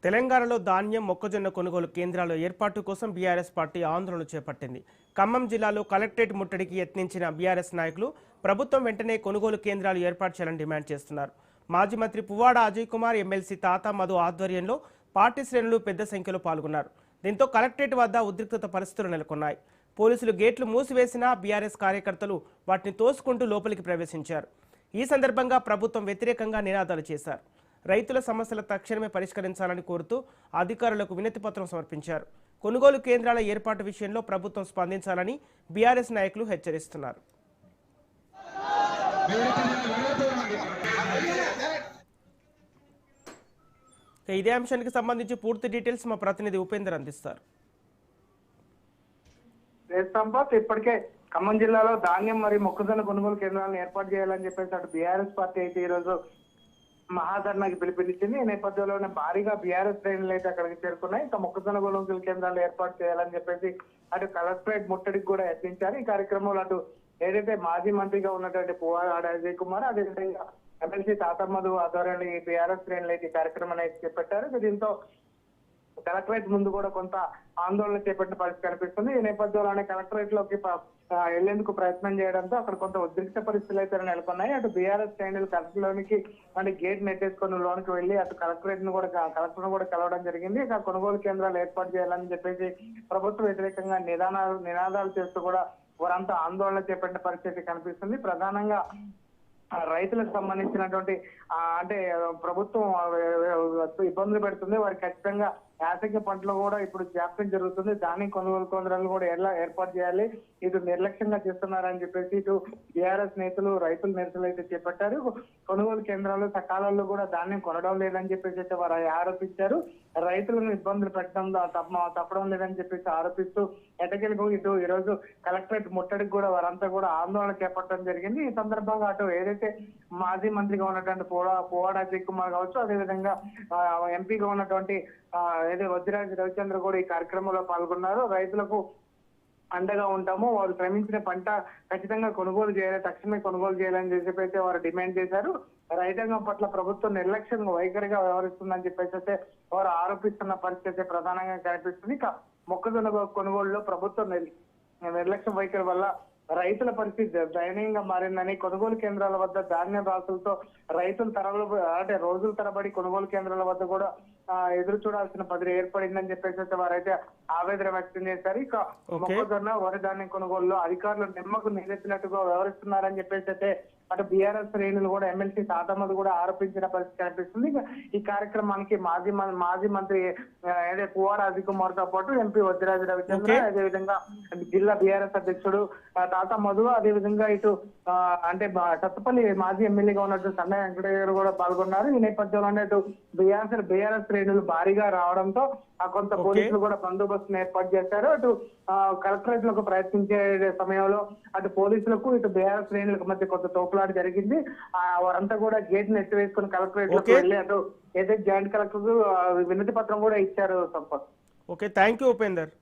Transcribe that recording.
తెలంగాణలో ధాన్యం మొక్కజొన్న కొనుగోలు కేంద్రాల ఏర్పాటు కోసం బీఆర్ఎస్ పార్టీ ఆందోళన చేపట్టింది. ఖమ్మం జిల్లాలో కలెక్టరేట్ ముట్టడికి యత్నించిన బీఆర్ఎస్ నాయకులు ప్రభుత్వం వెంటనే కొనుగోలు కేంద్రాలు ఏర్పాటు చేయాలని డిమాండ్ చేస్తున్నారు. మాజీ మంత్రి పువ్వాడ అజయ్ కుమార్, ఎమ్మెల్సీ తాతా మధు ఆధ్వర్యంలో పార్టీ శ్రేణులు పెద్ద సంఖ్యలో పాల్గొన్నారు. దీంతో కలెక్టరేట్ వద్ద ఉద్రిక్తత పరిస్థితులు నెలకొన్నాయి. పోలీసులు గేట్లు మూసివేసినా బీఆర్ఎస్ కార్యకర్తలు వాటిని తోసుకుంటూ లోపలికి ప్రవేశించారు. ఈ సందర్భంగా ప్రభుత్వం వ్యతిరేకంగా నినాదాలు చేశారు. రైతుల సమస్యలు తక్షణమే పరిష్కరించాలని కోరుతూ అధికారులకు వినతి పత్రం సమర్పించారు. కొనుగోలు కేంద్రాల ఏర్పాటు విషయంలో ప్రభుత్వం స్పందించాలని బీఆర్ఎస్ నాయకులు హెచ్చరిస్తున్నారు. ఇదే అంశానికి సంబంధించి పూర్తి డీటెయిల్స్ మా ప్రతినిధి ఉపేందర్ అందిస్తారు. ఇప్పటికే ఖమ్మం జిల్లాలో ధాన్యం మరియు మొక్కజొన్న కొనుగోలు కేంద్రాలను ఏర్పాటు చేయాలని చెప్పేసి అటు బీఆర్ఎస్ పార్టీ అయితే ఈ రోజు మహాధర్నాకి పిలుపునిచ్చింది. ఈ నేపథ్యంలోనే భారీగా బీఆర్ఎస్ శ్రేణులు అయితే అక్కడికి చేరుకున్నాయి. ఇంకా మొక్కజొన్న కొనుగోలు కేంద్రాలు ఏర్పాటు చేయాలని చెప్పేసి అటు కలెక్టరేట్ ముట్టడికి కూడా యత్నించారు. ఈ కార్యక్రమంలో అటు ఏదైతే మాజీ మంత్రిగా ఉన్నటువంటి పువ్వాడ అజయ్ కుమార్, అదేవిధంగా ఎమ్మెల్సీ తాతా మధు ఆధ్వర్యంలో ఈ బీఆర్ఎస్ శ్రేణులు అయితే ఈ కార్యక్రమాన్ని అయితే చేపట్టారు. దీంతో కలెక్టరేట్ ముందు కూడా కొంత ఆందోళన చేపట్టిన పరిస్థితి కనిపిస్తుంది. ఈ నేపథ్యంలోనే కలెక్టరేట్ లోకి వెళ్లేందుకు ప్రయత్నం చేయడంతో అక్కడ కొంత ఉద్రిక్త పరిస్థితులు అయితే నెలకొన్నాయి. అటు బీఆర్ఎస్ శ్రేణులు కలెక్టర్ లోనికి అంటే గేట్ నెట్టేసుకొని లోనికి వెళ్లి అటు కలెక్టర్ ను కూడా కలవడం జరిగింది. ఇక కొనుగోలు కేంద్రాలు ఏర్పాటు చేయాలని చెప్పేసి ప్రభుత్వ వ్యతిరేకంగా నినాదాలు చేస్తూ కూడా వారంతా ఆందోళన చేపట్టిన పరిస్థితి కనిపిస్తుంది. ప్రధానంగా రైతులకు సంబంధించినటువంటి అంటే ప్రభుత్వం ఇబ్బందులు పెడుతుంది. వారికి ఖచ్చితంగా యాసంగి పంటలు కూడా ఇప్పుడు జాప్యం జరుగుతుంది. ధాన్యం కొనుగోలు కేంద్రాలు కూడా ఎలా ఏర్పాటు చేయాలి, ఇటు నిర్లక్ష్యంగా చేస్తున్నారని చెప్పేసి ఇటు బీఆర్ఎస్ నేతలు రైతుల నిరసనలు అయితే చేపట్టారు. కొనుగోలు కేంద్రాలు సకాలంలో కూడా ధాన్యం కొనడం లేదని చెప్పేసి అయితే వారు ఆరోపించారు. రైతులను ఇబ్బందులు పెట్టడం తప్పడం లేదని చెప్పేసి ఆరోపిస్తూ ఎటకెలకు ఇటు ఈ రోజు కలెక్టరేట్ ముట్టడికి కూడా వారంతా కూడా ఆందోళన చేపట్టడం జరిగింది. ఈ సందర్భంగా అటు ఏదైతే మాజీ మంత్రిగా ఉన్నటువంటి పువ్వాడ అజయ్ కుమార్ కావచ్చు, అదేవిధంగా ఎంపీగా ఉన్నటువంటి వజ్రాజ రవిచంద్ర కూడా ఈ కార్యక్రమంలో పాల్గొన్నారు. రైతులకు అండగా ఉంటాము, వారు శ్రమించిన పంట ఖచ్చితంగా కొనుగోలు చేయాలి, తక్షణమే కొనుగోలు చేయాలని చెప్పి అయితే వారు డిమాండ్ చేశారు. రైతాంగం పట్ల ప్రభుత్వం నిర్లక్ష్యంగా వైఖరిగా వ్యవహరిస్తుందని చెప్పేసి అయితే వారు ఆరోపిస్తున్న పరిస్థితి ప్రధానంగా కనిపిస్తుంది. ఇక మొక్కజొన్న కొనుగోలులో ప్రభుత్వం నిర్లక్ష్య వైఖరి వల్ల రైతుల పరిస్థితి దయనీయంగా మారిందని, కొనుగోలు కేంద్రాల వద్ద ధాన్యం రాసులతో రైతులు రోజుల తరబడి కొనుగోలు కేంద్రాల వద్ద కూడా ఎదురు చూడాల్సిన పరిస్థితి ఏర్పడిందని చెప్పేసి వారైతే ఆవేదన వ్యక్తం చేశారు. ఇక మొక్కజొన్న వరి ధాన్యం కొనుగోలులో అధికారులు నిమ్మకు నీరెత్తినట్టుగా వ్యవహరిస్తున్నారని చెప్పేసి అయితే అటు బీఆర్ఎస్ శ్రేణులు కూడా ఎమ్మెల్సీ తాతమ్మది కూడా ఆరోపించిన పరిస్థితి కనిపిస్తుంది. ఈ కార్యక్రమానికి మాజీ మంత్రి పువ్వాడ అజయ్ కుమార్ తో పాటు ఎంపీ వజ్రాజ రవిచంద్ర, అదేవిధంగా జిల్లా బీఆర్ఎస్ అధ్యక్షుడు తాతా మధు, అదేవిధంగా ఇటు అంటే సత్తపల్లి మాజీ ఎమ్మెల్యేగా ఉన్నట్టు సన్నయ్య వెంకటయ్య గారు కూడా పాల్గొన్నారు. ఈ నేపథ్యంలోనే ఇటు బీఆర్ఎస్ శ్రేణులు భారీగా రావడంతో కొంత పోలీసులు కూడా బందోబస్తును ఏర్పాటు చేశారు. అటు కలెక్టరేట్ లకు ప్రయత్నించే సమయంలో అటు పోలీసులకు ఇటు బీఆర్ఎస్ శ్రేణులకు మధ్య కొంత తోపులాట జరిగింది. వారంతా కూడా గేట్ నెట్టి వేసుకుని కలెక్టరేట్ లోకి వెళ్ళి అటు ఏదైతే జాయింట్ కలెక్టర్ వినతి పత్రం కూడా ఇచ్చారు. Sampath. Okay, thank you Upender.